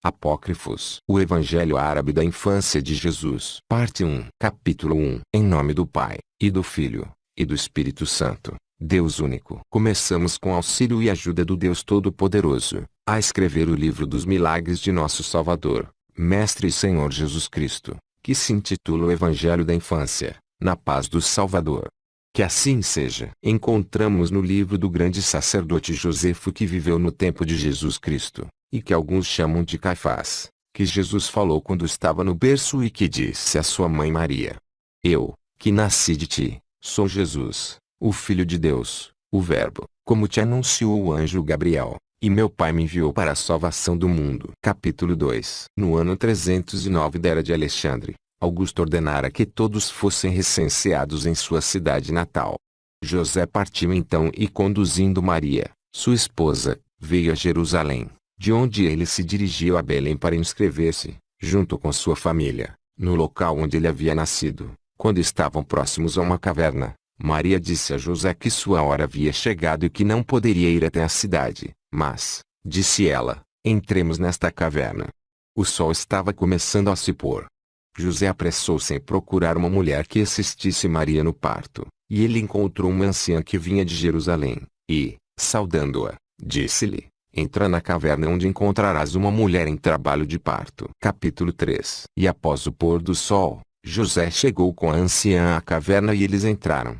Apócrifos. O Evangelho Árabe da Infância de Jesus. Parte 1. Capítulo 1. Em nome do Pai, e do Filho, e do Espírito Santo, Deus único. Começamos com auxílio e ajuda do Deus Todo-Poderoso, a escrever o livro dos milagres de nosso Salvador, Mestre e Senhor Jesus Cristo, que se intitula o Evangelho da Infância, na paz do Salvador. Que assim seja. Encontramos no livro do grande sacerdote Josefo que viveu no tempo de Jesus Cristo, e que alguns chamam de Caifás, que Jesus falou quando estava no berço e que disse à sua mãe Maria: Eu, que nasci de ti, sou Jesus, o Filho de Deus, o Verbo, como te anunciou o anjo Gabriel, e meu Pai me enviou para a salvação do mundo. Capítulo 2. No ano 309 da era de Alexandre, Augusto ordenara que todos fossem recenseados em sua cidade natal. José partiu então e conduzindo Maria, sua esposa, veio a Jerusalém, de onde ele se dirigiu a Belém para inscrever-se, junto com sua família, no local onde ele havia nascido. Quando estavam próximos a uma caverna, Maria disse a José que sua hora havia chegado e que não poderia ir até a cidade, mas, disse ela, entremos nesta caverna. O sol estava começando a se pôr. José apressou-se em procurar uma mulher que assistisse Maria no parto, e ele encontrou uma anciã que vinha de Jerusalém, e, saudando-a, disse-lhe: Entra na caverna onde encontrarás uma mulher em trabalho de parto. Capítulo 3. E após o pôr do sol, José chegou com a anciã à caverna e eles entraram.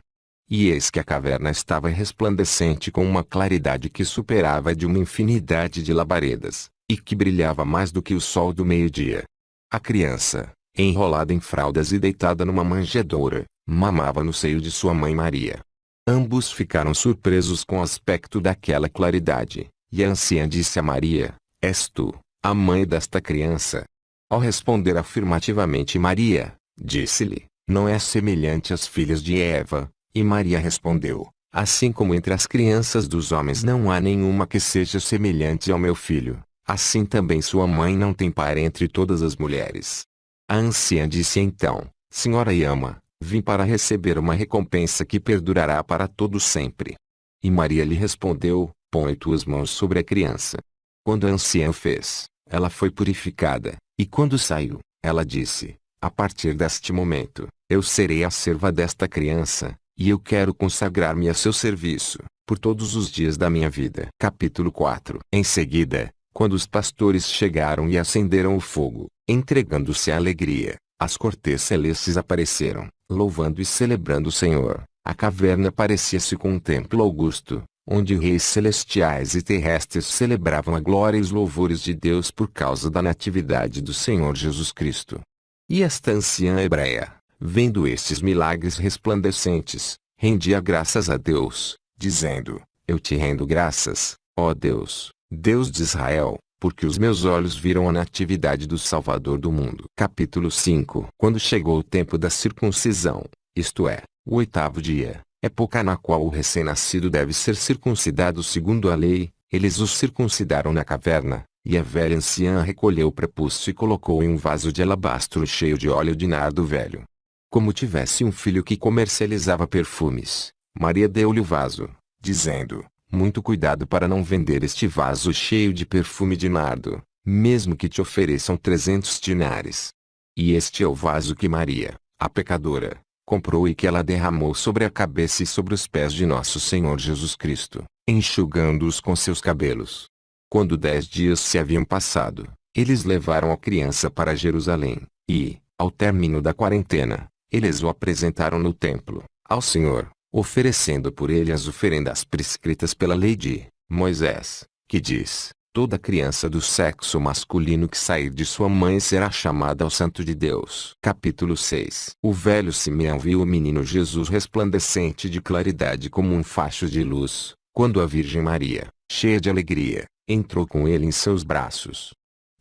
E eis que a caverna estava resplandecente com uma claridade que superava de uma infinidade de labaredas, e que brilhava mais do que o sol do meio-dia. A criança, enrolada em fraldas e deitada numa manjedoura, mamava no seio de sua mãe Maria. Ambos ficaram surpresos com o aspecto daquela claridade, e a anciã disse a Maria: És tu, a mãe desta criança? Ao responder afirmativamente Maria, disse-lhe: Não és semelhante às filhas de Eva? E Maria respondeu: Assim como entre as crianças dos homens não há nenhuma que seja semelhante ao meu filho, assim também sua mãe não tem par entre todas as mulheres. A anciã disse então: Senhora e ama, vim para receber uma recompensa que perdurará para todo sempre. E Maria lhe respondeu: Põe tuas mãos sobre a criança. Quando a anciã fez, ela foi purificada, e quando saiu, ela disse: A partir deste momento, eu serei a serva desta criança, e eu quero consagrar-me a seu serviço, por todos os dias da minha vida. Capítulo 4. Em seguida, quando os pastores chegaram e acenderam o fogo, entregando-se à alegria, as cortes celestes apareceram, louvando e celebrando o Senhor. A caverna parecia-se com um templo augusto, onde reis celestiais e terrestres celebravam a glória e os louvores de Deus por causa da natividade do Senhor Jesus Cristo. E esta anciã hebreia, vendo estes milagres resplandecentes, rendia graças a Deus, dizendo: Eu te rendo graças, ó Deus, Deus de Israel, porque os meus olhos viram a natividade do Salvador do mundo. Capítulo 5. Quando chegou o tempo da circuncisão, isto é, o 8º dia, época na qual o recém-nascido deve ser circuncidado segundo a lei, eles o circuncidaram na caverna, e a velha anciã recolheu o prepúcio e colocou em um vaso de alabastro cheio de óleo de nardo velho. Como tivesse um filho que comercializava perfumes, Maria deu-lhe o vaso, dizendo: Muito cuidado para não vender este vaso cheio de perfume de nardo, mesmo que te ofereçam 300 dinares. E este é o vaso que Maria, a pecadora, comprou e que ela derramou sobre a cabeça e sobre os pés de nosso Senhor Jesus Cristo, enxugando-os com seus cabelos. Quando 10 dias se haviam passado, eles levaram a criança para Jerusalém, e, ao término da quarentena, eles o apresentaram no templo, ao Senhor, oferecendo por ele as oferendas prescritas pela lei de Moisés, que diz: Toda criança do sexo masculino que sair de sua mãe será chamada ao Santo de Deus. Capítulo 6. O velho Simeão viu o menino Jesus resplandecente de claridade como um facho de luz, quando a Virgem Maria, cheia de alegria, entrou com ele em seus braços.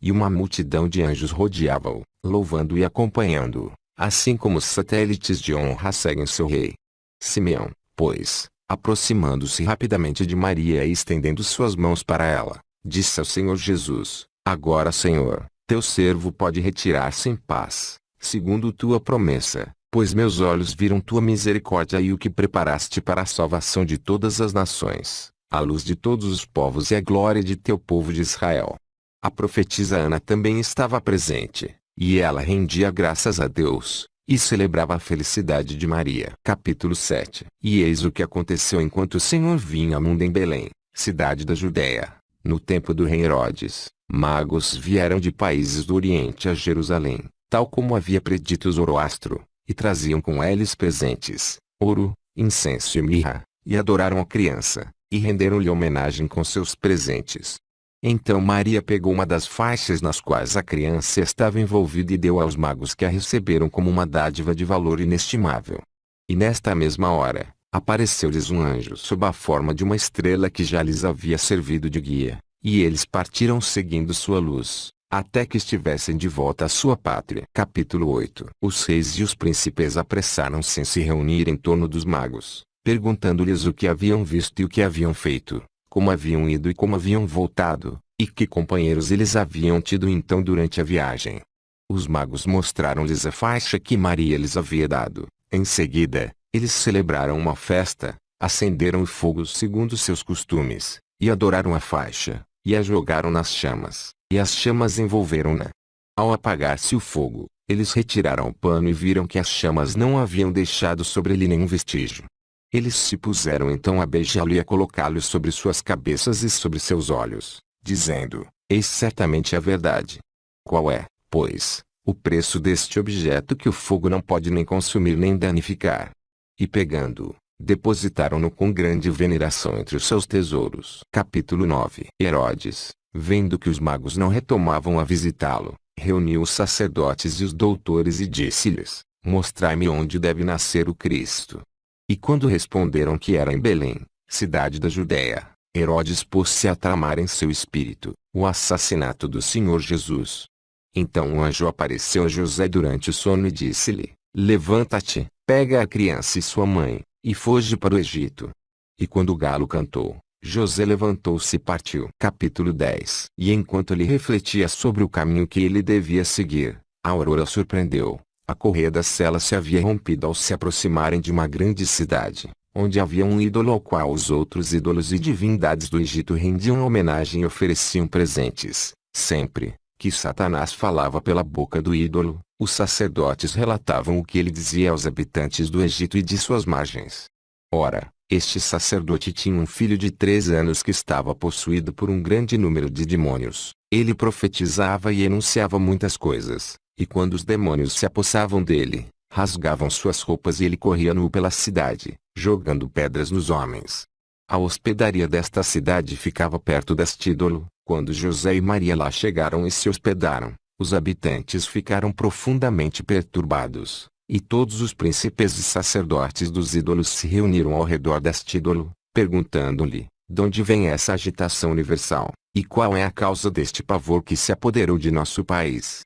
E uma multidão de anjos rodeava-o, louvando e acompanhando-o, assim como os satélites de honra seguem seu rei. Simeão, pois, aproximando-se rapidamente de Maria e estendendo suas mãos para ela, disse ao Senhor Jesus: Agora, Senhor, teu servo pode retirar-se em paz, segundo tua promessa, pois meus olhos viram tua misericórdia e o que preparaste para a salvação de todas as nações, a luz de todos os povos e a glória de teu povo de Israel. A profetisa Ana também estava presente, e ela rendia graças a Deus, e celebrava a felicidade de Maria. Capítulo 7. E eis o que aconteceu enquanto o Senhor vinha ao mundo em Belém, cidade da Judéia, no tempo do rei Herodes. Magos vieram de países do Oriente a Jerusalém, tal como havia predito Zoroastro, e traziam com eles presentes, ouro, incenso e mirra, e adoraram a criança, e renderam-lhe homenagem com seus presentes. Então Maria pegou uma das faixas nas quais a criança estava envolvida e deu aos magos, que a receberam como uma dádiva de valor inestimável. E nesta mesma hora, apareceu-lhes um anjo sob a forma de uma estrela que já lhes havia servido de guia, e eles partiram seguindo sua luz, até que estivessem de volta à sua pátria. Capítulo 8. Os reis e os príncipes apressaram-se em se reunir em torno dos magos, perguntando-lhes o que haviam visto e o que haviam feito, como haviam ido e como haviam voltado, e que companheiros eles haviam tido então durante a viagem. Os magos mostraram-lhes a faixa que Maria lhes havia dado. Em seguida, eles celebraram uma festa, acenderam o fogo segundo seus costumes, e adoraram a faixa, e a jogaram nas chamas, e as chamas envolveram-na. Ao apagar-se o fogo, eles retiraram o pano e viram que as chamas não haviam deixado sobre ele nenhum vestígio. Eles se puseram então a beijá-lo e a colocá-lo sobre suas cabeças e sobre seus olhos, dizendo: Eis certamente a verdade. Qual é, pois, o preço deste objeto que o fogo não pode nem consumir nem danificar? E pegando-o, depositaram-no com grande veneração entre os seus tesouros. Capítulo 9. Herodes, vendo que os magos não retomavam a visitá-lo, reuniu os sacerdotes e os doutores e disse-lhes: Mostrai-me onde deve nascer o Cristo. E quando responderam que era em Belém, cidade da Judéia, Herodes pôs-se a tramar em seu espírito o assassinato do Senhor Jesus. Então um anjo apareceu a José durante o sono e disse-lhe: Levanta-te, pega a criança e sua mãe, e foge para o Egito. E quando o galo cantou, José levantou-se e partiu. Capítulo 10. E enquanto ele refletia sobre o caminho que ele devia seguir, a aurora surpreendeu. A correia da sela se havia rompido ao se aproximarem de uma grande cidade, onde havia um ídolo ao qual os outros ídolos e divindades do Egito rendiam homenagem e ofereciam presentes. Sempre que Satanás falava pela boca do ídolo, os sacerdotes relatavam o que ele dizia aos habitantes do Egito e de suas margens. Ora, este sacerdote tinha um filho de 3 anos que estava possuído por um grande número de demônios. Ele profetizava e enunciava muitas coisas. E quando os demônios se apossavam dele, rasgavam suas roupas e ele corria nu pela cidade, jogando pedras nos homens. A hospedaria desta cidade ficava perto deste ídolo. Quando José e Maria lá chegaram e se hospedaram, os habitantes ficaram profundamente perturbados, e todos os príncipes e sacerdotes dos ídolos se reuniram ao redor deste ídolo, perguntando-lhe: de onde vem essa agitação universal, e qual é a causa deste pavor que se apoderou de nosso país?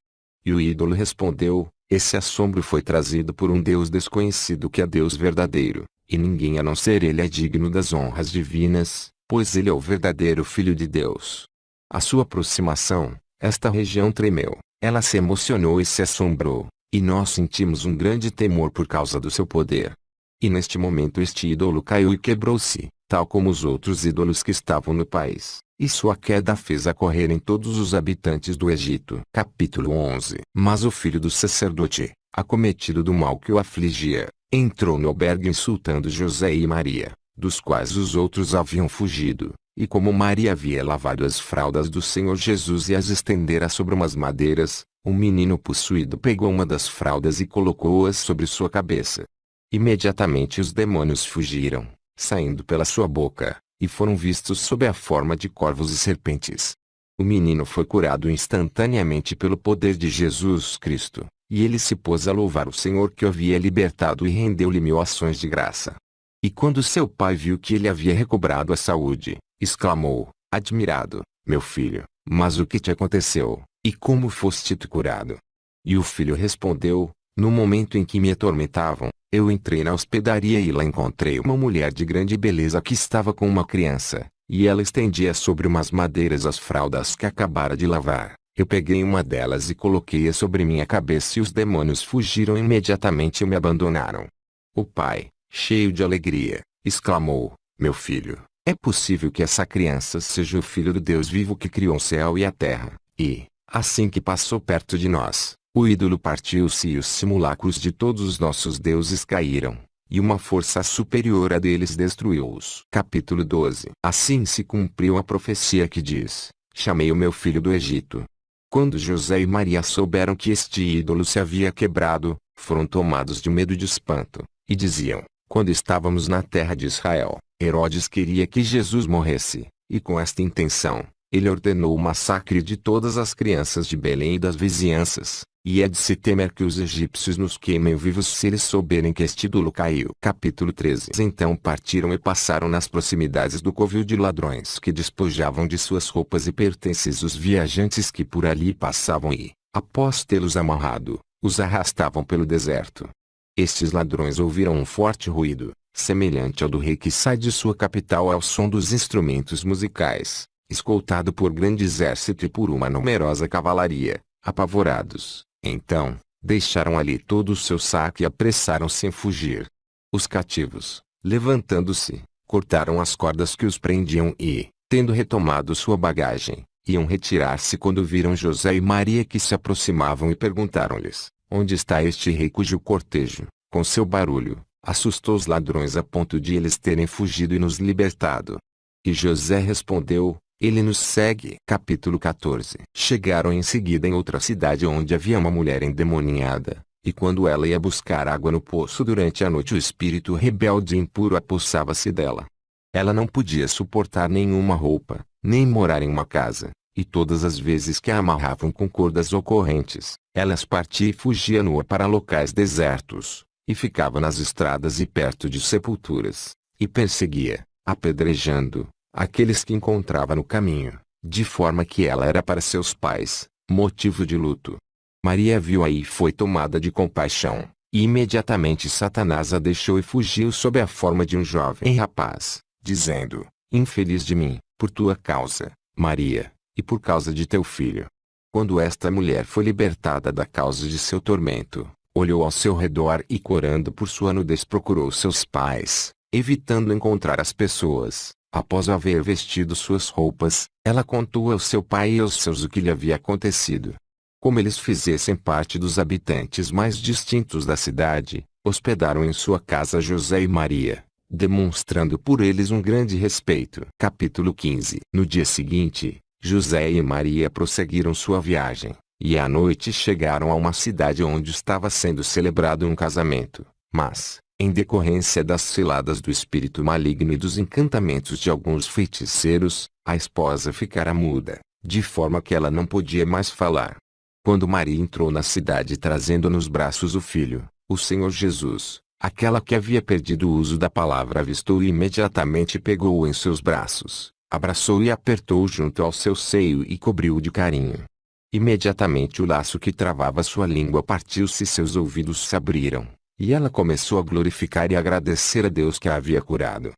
E o ídolo respondeu: esse assombro foi trazido por um Deus desconhecido que é Deus verdadeiro, e ninguém a não ser ele é digno das honras divinas, pois ele é o verdadeiro Filho de Deus. À sua aproximação, esta região tremeu, ela se emocionou e se assombrou, e nós sentimos um grande temor por causa do seu poder. E neste momento este ídolo caiu e quebrou-se, tal como os outros ídolos que estavam no país. E sua queda fez a correrem todos os habitantes do Egito. Capítulo 11. Mas o filho do sacerdote, acometido do mal que o afligia, entrou no albergue insultando José e Maria, dos quais os outros haviam fugido. E como Maria havia lavado as fraldas do Senhor Jesus e as estendera sobre umas madeiras, o menino possuído pegou uma das fraldas e colocou-as sobre sua cabeça. Imediatamente os demônios fugiram, saindo pela sua boca, e foram vistos sob a forma de corvos e serpentes. O menino foi curado instantaneamente pelo poder de Jesus Cristo, e ele se pôs a louvar o Senhor que o havia libertado e rendeu-lhe 1000 ações de graça. E quando seu pai viu que ele havia recobrado a saúde, exclamou, admirado: meu filho, mas o que te aconteceu, e como foste curado? E o filho respondeu: no momento em que me atormentavam, eu entrei na hospedaria e lá encontrei uma mulher de grande beleza que estava com uma criança, e ela estendia sobre umas madeiras as fraldas que acabara de lavar. Eu peguei uma delas e coloquei-a sobre minha cabeça e os demônios fugiram imediatamente e me abandonaram. O pai, cheio de alegria, exclamou: meu filho, é possível que essa criança seja o filho do Deus vivo que criou o céu e a terra? E, assim que passou perto de nós, o ídolo partiu-se e os simulacros de todos os nossos deuses caíram, e uma força superior a deles destruiu-os. Capítulo 12. Assim se cumpriu a profecia que diz: chamei o meu filho do Egito. Quando José e Maria souberam que este ídolo se havia quebrado, foram tomados de medo e de espanto, e diziam: quando estávamos na terra de Israel, Herodes queria que Jesus morresse, e com esta intenção, ele ordenou o massacre de todas as crianças de Belém e das vizinhanças, e é de se temer que os egípcios nos queimem vivos se eles souberem que este ídolo caiu. Capítulo 13. Então partiram e passaram nas proximidades do covil de ladrões que despojavam de suas roupas e pertences os viajantes que por ali passavam e, após tê-los amarrado, os arrastavam pelo deserto. Estes ladrões ouviram um forte ruído, semelhante ao do rei que sai de sua capital ao som dos instrumentos musicais, escoltado por grande exército e por uma numerosa cavalaria. Apavorados, então, deixaram ali todo o seu saco e apressaram-se em fugir. Os cativos, levantando-se, cortaram as cordas que os prendiam e, tendo retomado sua bagagem, iam retirar-se quando viram José e Maria que se aproximavam e perguntaram-lhes: onde está este rei cujo cortejo, com seu barulho, assustou os ladrões a ponto de eles terem fugido e nos libertado? E José respondeu: ele nos segue. Capítulo 14. Chegaram em seguida em outra cidade onde havia uma mulher endemoniada, e quando ela ia buscar água no poço durante a noite o espírito rebelde e impuro apossava-se dela. Ela não podia suportar nenhuma roupa, nem morar em uma casa, e todas as vezes que a amarravam com cordas ou correntes, elas partia e fugia nua para locais desertos, e ficava nas estradas e perto de sepulturas, e perseguia, apedrejando, aqueles que encontrava no caminho, de forma que ela era para seus pais motivo de luto. Maria viu aí e foi tomada de compaixão, e imediatamente Satanás a deixou e fugiu sob a forma de um jovem rapaz, dizendo: infeliz de mim, por tua causa, Maria, e por causa de teu filho. Quando esta mulher foi libertada da causa de seu tormento, olhou ao seu redor e, corando por sua nudez, procurou seus pais, evitando encontrar as pessoas. Após haver vestido suas roupas, ela contou ao seu pai e aos seus o que lhe havia acontecido. Como eles fizessem parte dos habitantes mais distintos da cidade, hospedaram em sua casa José e Maria, demonstrando por eles um grande respeito. Capítulo 15. No dia seguinte, José e Maria prosseguiram sua viagem, e à noite chegaram a uma cidade onde estava sendo celebrado um casamento, mas, em decorrência das ciladas do espírito maligno e dos encantamentos de alguns feiticeiros, a esposa ficara muda, de forma que ela não podia mais falar. Quando Maria entrou na cidade trazendo nos braços o filho, o Senhor Jesus, aquela que havia perdido o uso da palavra avistou e imediatamente pegou-o em seus braços, abraçou e apertou junto ao seu seio e cobriu-o de carinho. Imediatamente o laço que travava sua língua partiu-se e seus ouvidos se abriram. E ela começou a glorificar e agradecer a Deus que a havia curado.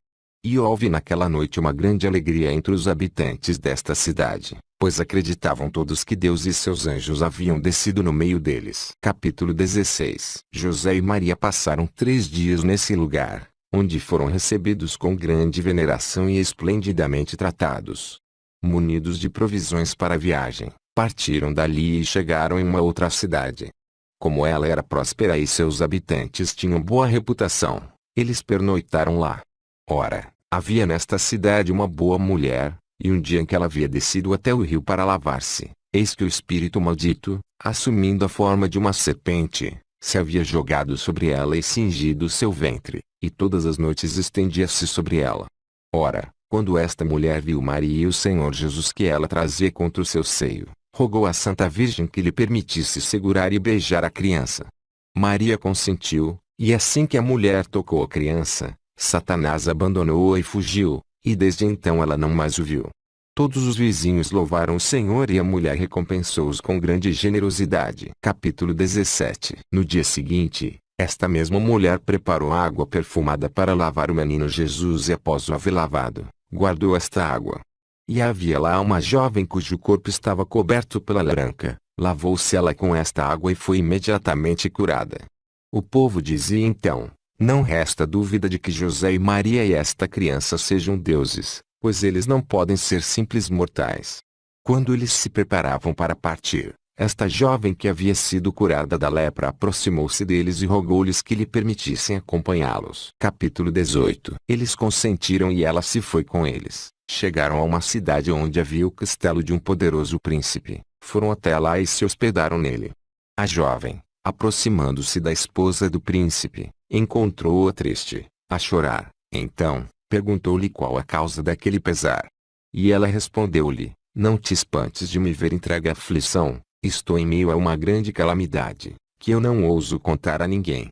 E houve naquela noite uma grande alegria entre os habitantes desta cidade, pois acreditavam todos que Deus e seus anjos haviam descido no meio deles. Capítulo 16. José e Maria passaram 3 dias nesse lugar, onde foram recebidos com grande veneração e esplendidamente tratados. Munidos de provisões para a viagem, partiram dali e chegaram em uma outra cidade. Como ela era próspera e seus habitantes tinham boa reputação, eles pernoitaram lá. Ora, havia nesta cidade uma boa mulher, e um dia em que ela havia descido até o rio para lavar-se, eis que o espírito maldito, assumindo a forma de uma serpente, se havia jogado sobre ela e cingido seu ventre, e todas as noites estendia-se sobre ela. Ora, quando esta mulher viu Maria e o Senhor Jesus que ela trazia contra o seu seio, rogou à Santa Virgem que lhe permitisse segurar e beijar a criança. Maria consentiu, e assim que a mulher tocou a criança, Satanás abandonou-a e fugiu, e desde então ela não mais o viu. Todos os vizinhos louvaram o Senhor e a mulher recompensou-os com grande generosidade. Capítulo 17. No dia seguinte, esta mesma mulher preparou água perfumada para lavar o menino Jesus e após o haver lavado, guardou esta água. E havia lá uma jovem cujo corpo estava coberto pela branca, lavou-se ela com esta água e foi imediatamente curada. O povo dizia então: não resta dúvida de que José e Maria e esta criança sejam deuses, pois eles não podem ser simples mortais. Quando eles se preparavam para partir, esta jovem que havia sido curada da lepra aproximou-se deles e rogou-lhes que lhe permitissem acompanhá-los. Capítulo 18. Eles consentiram e ela se foi com eles. Chegaram a uma cidade onde havia o castelo de um poderoso príncipe. Foram até lá e se hospedaram nele. A jovem, aproximando-se da esposa do príncipe, encontrou-a triste, a chorar. Então, perguntou-lhe qual a causa daquele pesar. E ela respondeu-lhe: Não te espantes de me ver entregue à aflição. Estou em meio a uma grande calamidade, que eu não ouso contar a ninguém.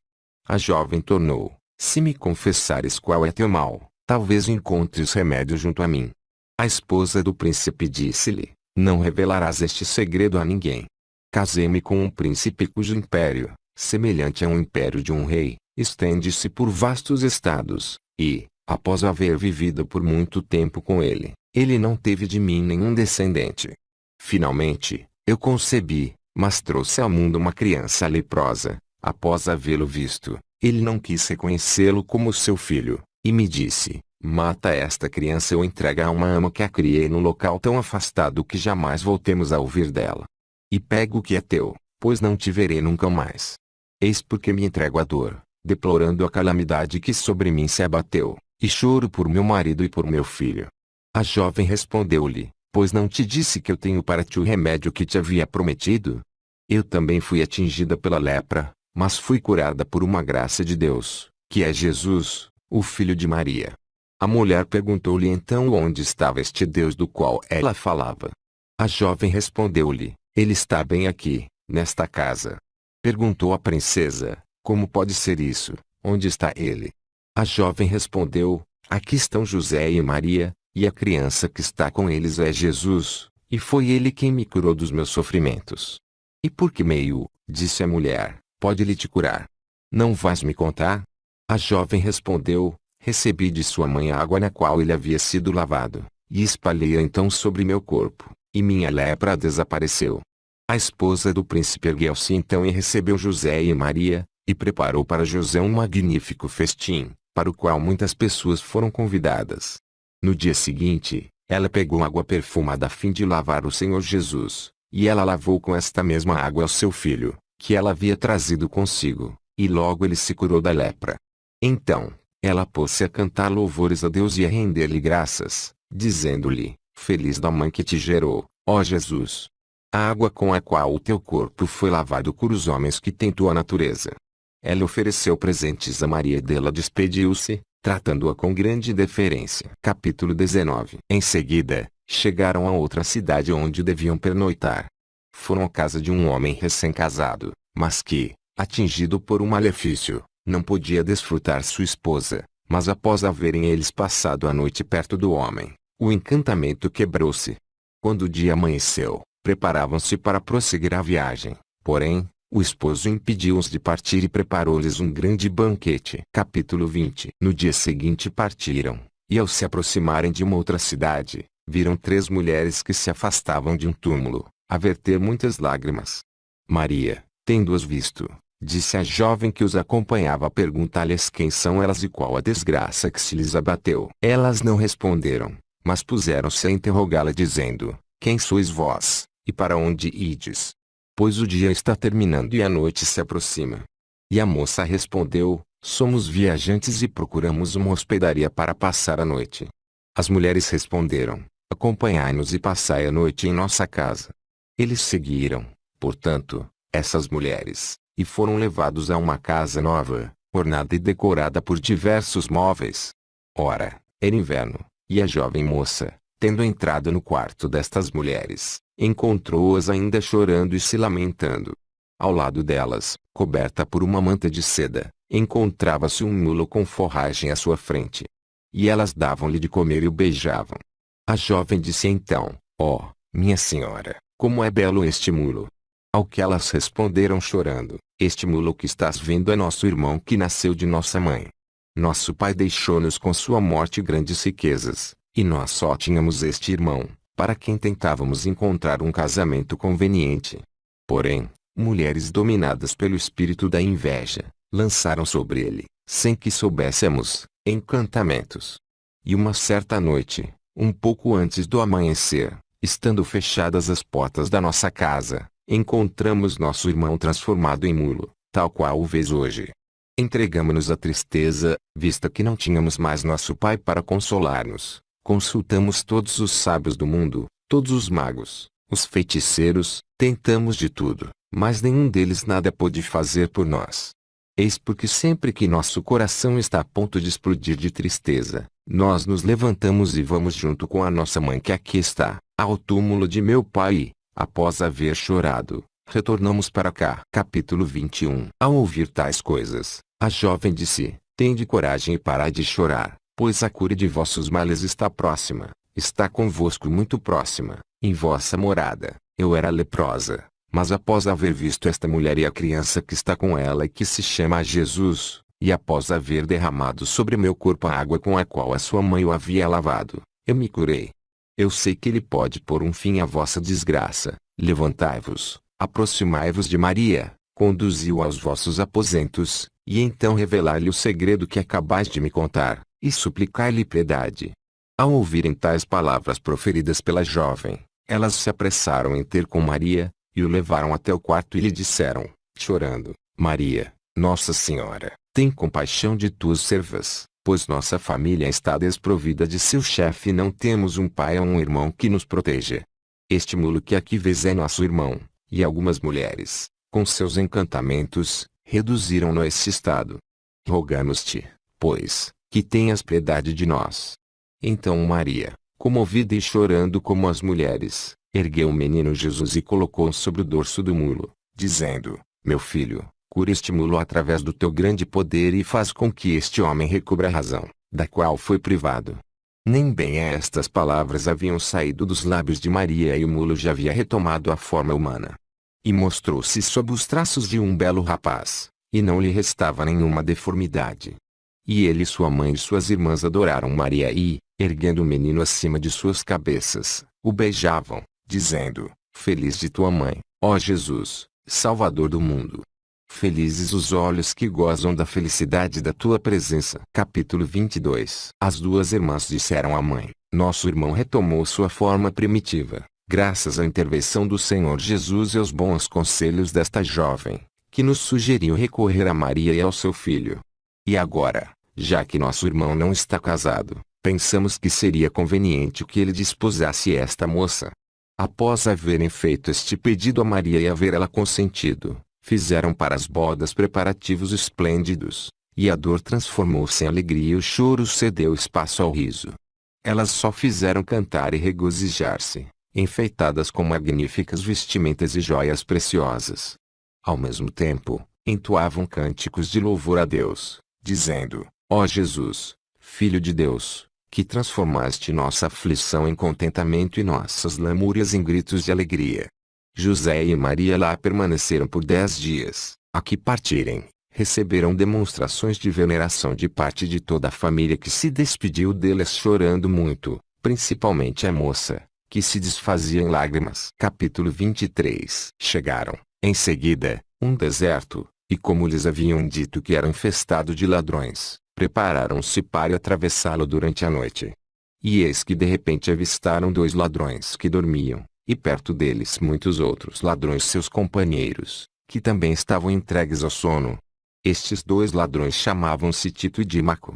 A jovem tornou: Se me confessares qual é teu mal, talvez encontres remédio junto a mim. A esposa do príncipe disse-lhe: Não revelarás este segredo a ninguém. Casei-me com um príncipe cujo império, semelhante a um império de um rei, estende-se por vastos estados, e, após haver vivido por muito tempo com ele, ele não teve de mim nenhum descendente. Finalmente, eu concebi, mas trouxe ao mundo uma criança leprosa. Após havê-lo visto, ele não quis reconhecê-lo como seu filho, e me disse: Mata esta criança ou entrega a uma ama que a criei num local tão afastado que jamais voltemos a ouvir dela. E pega o que é teu, pois não te verei nunca mais. Eis porque me entrego à dor, deplorando a calamidade que sobre mim se abateu, e choro por meu marido e por meu filho. A jovem respondeu-lhe: Pois não te disse que eu tenho para ti o remédio que te havia prometido? Eu também fui atingida pela lepra, mas fui curada por uma graça de Deus, que é Jesus, o filho de Maria. A mulher perguntou-lhe então onde estava este Deus do qual ela falava. A jovem respondeu-lhe: Ele está bem aqui, nesta casa. Perguntou a princesa: Como pode ser isso? Onde está ele? A jovem respondeu: Aqui estão José e Maria, e a criança que está com eles é Jesus, e foi ele quem me curou dos meus sofrimentos. E por que meio, disse a mulher, pode ele te curar? Não vais me contar? A jovem respondeu: Recebi de sua mãe a água na qual ele havia sido lavado, e espalhei-a então sobre meu corpo, e minha lepra desapareceu. A esposa do príncipe ergueu-se então e recebeu José e Maria, e preparou para José um magnífico festim, para o qual muitas pessoas foram convidadas. No dia seguinte, ela pegou água perfumada a fim de lavar o Senhor Jesus, e ela lavou com esta mesma água o seu filho, que ela havia trazido consigo, e logo ele se curou da lepra. Então, ela pôs-se a cantar louvores a Deus e a render-lhe graças, dizendo-lhe: Feliz da mãe que te gerou, ó Jesus! A água com a qual o teu corpo foi lavado cura os homens que têm tua natureza. Ela ofereceu presentes a Maria e dela despediu-se, tratando-a com grande deferência. Capítulo 19. Em seguida, chegaram a outra cidade onde deviam pernoitar. Foram à casa de um homem recém-casado, mas que, atingido por um malefício, não podia desfrutar sua esposa. Mas após haverem eles passado a noite perto do homem, o encantamento quebrou-se. Quando o dia amanheceu, preparavam-se para prosseguir a viagem, porém, o esposo impediu-os de partir e preparou-lhes um grande banquete. Capítulo 20. No dia seguinte partiram, e ao se aproximarem de uma outra cidade, viram 3 mulheres que se afastavam de um túmulo, a verter muitas lágrimas. Maria, tendo-as visto, disse à jovem que os acompanhava a perguntar-lhes quem são elas e qual a desgraça que se lhes abateu. Elas não responderam, mas puseram-se a interrogá-la dizendo: Quem sois vós, e para onde ides? Pois o dia está terminando e a noite se aproxima. E a moça respondeu: Somos viajantes e procuramos uma hospedaria para passar a noite. As mulheres responderam: Acompanhai-nos e passai a noite em nossa casa. Eles seguiram, portanto, essas mulheres, e foram levados a uma casa nova, ornada e decorada por diversos móveis. Ora, era inverno, e a jovem moça, tendo entrado no quarto destas mulheres, encontrou-as ainda chorando e se lamentando. Ao lado delas, coberta por uma manta de seda, encontrava-se um mulo com forragem à sua frente. E elas davam-lhe de comer e o beijavam. A jovem disse então: Ó, minha senhora, como é belo este mulo! Ao que elas responderam chorando: Este mulo que estás vendo é nosso irmão que nasceu de nossa mãe. Nosso pai deixou-nos com sua morte grandes riquezas, e nós só tínhamos este irmão, para quem tentávamos encontrar um casamento conveniente. Porém, mulheres dominadas pelo espírito da inveja, lançaram sobre ele, sem que soubéssemos, encantamentos. E uma certa noite, um pouco antes do amanhecer, Estando fechadas as portas da nossa casa, encontramos nosso irmão transformado em mulo, tal qual o vês hoje. Entregamo-nos à tristeza, vista que não tínhamos mais nosso pai para consolar-nos. Consultamos todos os sábios do mundo, todos os magos, os feiticeiros, tentamos de tudo, mas nenhum deles nada pôde fazer por nós. Eis porque sempre que nosso coração está a ponto de explodir de tristeza, nós nos levantamos e vamos junto com a nossa mãe que aqui está, ao túmulo de meu pai e, após haver chorado, retornamos para cá. Capítulo 21. Ao ouvir tais coisas, a jovem disse: Tende coragem e parai de chorar, pois a cura de vossos males está próxima, está convosco muito próxima, em vossa morada. Eu era leprosa, mas após haver visto esta mulher e a criança que está com ela e que se chama Jesus, e após haver derramado sobre meu corpo a água com a qual a sua mãe o havia lavado, eu me curei. Eu sei que ele pode pôr um fim à vossa desgraça. Levantai-vos, aproximai-vos de Maria, conduzi-o aos vossos aposentos, e então revelai-lhe o segredo que acabais de me contar, e suplicai-lhe piedade. Ao ouvirem tais palavras proferidas pela jovem, elas se apressaram em ter com Maria, e o levaram até o quarto e lhe disseram, chorando: Maria, Nossa Senhora, tem compaixão de tuas servas, pois nossa família está desprovida de seu chefe e não temos um pai ou um irmão que nos proteja. Este mulo que aqui vês é nosso irmão, e algumas mulheres, com seus encantamentos, reduziram-no a esse estado. Rogamos-te, pois, que tenhas piedade de nós. Então Maria, comovida e chorando como as mulheres, ergueu o menino Jesus e colocou-o sobre o dorso do mulo, dizendo: Meu filho, cura este mulo através do teu grande poder e faz com que este homem recubra a razão, da qual foi privado. Nem bem estas palavras haviam saído dos lábios de Maria e o mulo já havia retomado a forma humana. E mostrou-se sob os traços de um belo rapaz, e não lhe restava nenhuma deformidade. E ele e sua mãe e suas irmãs adoraram Maria e, erguendo o menino acima de suas cabeças, o beijavam, dizendo: Feliz de tua mãe, ó Jesus, Salvador do mundo. Felizes os olhos que gozam da felicidade da tua presença. Capítulo 22. As duas irmãs disseram à mãe: Nosso irmão retomou sua forma primitiva, graças à intervenção do Senhor Jesus e aos bons conselhos desta jovem, que nos sugeriu recorrer a Maria e ao seu filho. E agora, já que nosso irmão não está casado, pensamos que seria conveniente que ele desposasse esta moça. Após haverem feito este pedido a Maria e haver ela consentido, fizeram para as bodas preparativos esplêndidos, e a dor transformou-se em alegria e o choro cedeu espaço ao riso. Elas só fizeram cantar e regozijar-se, enfeitadas com magníficas vestimentas e joias preciosas. Ao mesmo tempo, entoavam cânticos de louvor a Deus, dizendo: Ó Jesus, Filho de Deus, que transformaste nossa aflição em contentamento e nossas lamúrias em gritos de alegria. José e Maria lá permaneceram por 10 dias. A que partirem, receberam demonstrações de veneração de parte de toda a família que se despediu deles chorando muito, principalmente a moça, que se desfazia em lágrimas. Capítulo 23. Chegaram, em seguida, um deserto, e como lhes haviam dito que era infestado de ladrões, prepararam-se para atravessá-lo durante a noite. E eis que de repente avistaram 2 ladrões que dormiam, e perto deles muitos outros ladrões seus companheiros, que também estavam entregues ao sono. Estes 2 ladrões chamavam-se Tito e Dímaco.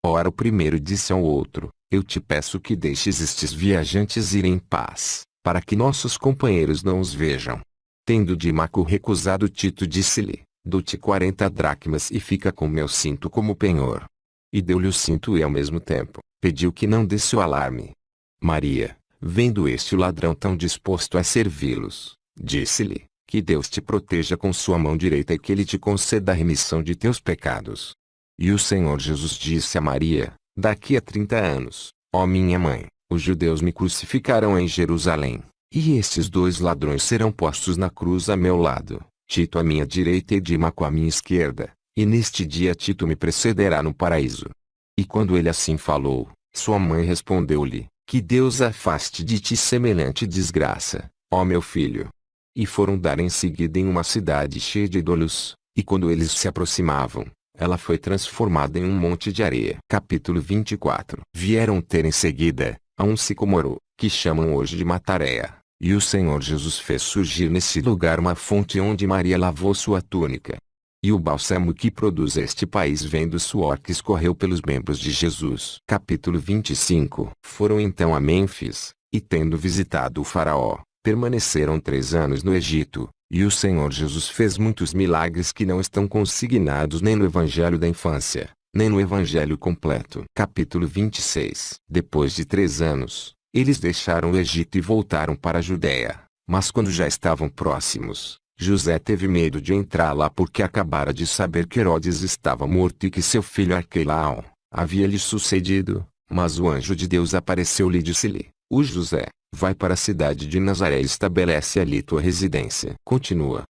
Ora o primeiro disse ao outro: Eu te peço que deixes estes viajantes irem em paz, para que nossos companheiros não os vejam. Tendo Dímaco recusado, Tito disse-lhe: Dou-te 40 dracmas e fica com meu cinto como penhor. E deu-lhe o cinto e ao mesmo tempo, pediu que não desse o alarme. Maria, vendo este ladrão tão disposto a servi-los, disse-lhe: Que Deus te proteja com sua mão direita e que ele te conceda a remissão de teus pecados. E o Senhor Jesus disse a Maria: Daqui a 30 anos, ó minha mãe, os judeus me crucificarão em Jerusalém, e estes 2 ladrões serão postos na cruz a meu lado, Tito à minha direita e Dímaco à minha esquerda, e neste dia Tito me precederá no paraíso. E quando ele assim falou, sua mãe respondeu-lhe: Que Deus afaste de ti semelhante desgraça, ó meu filho. E foram dar em seguida em uma cidade cheia de ídolos, e quando eles se aproximavam, ela foi transformada em um monte de areia. Capítulo 24. Vieram ter em seguida, a um sicomoro, que chamam hoje de Mataréia. E o Senhor Jesus fez surgir nesse lugar uma fonte onde Maria lavou sua túnica. E o bálsamo que produz este país vem do suor que escorreu pelos membros de Jesus. Capítulo 25. Foram então a Mênfis, e tendo visitado o faraó, permaneceram 3 anos no Egito, e o Senhor Jesus fez muitos milagres que não estão consignados nem no Evangelho da Infância, nem no Evangelho completo. Capítulo 26. Depois de 3 anos, eles deixaram o Egito e voltaram para a Judéia, mas quando já estavam próximos, José teve medo de entrar lá porque acabara de saber que Herodes estava morto e que seu filho Arquelau havia lhe sucedido, mas o anjo de Deus apareceu-lhe e disse-lhe: O José, vai para a cidade de Nazaré e estabelece ali tua residência. Continua.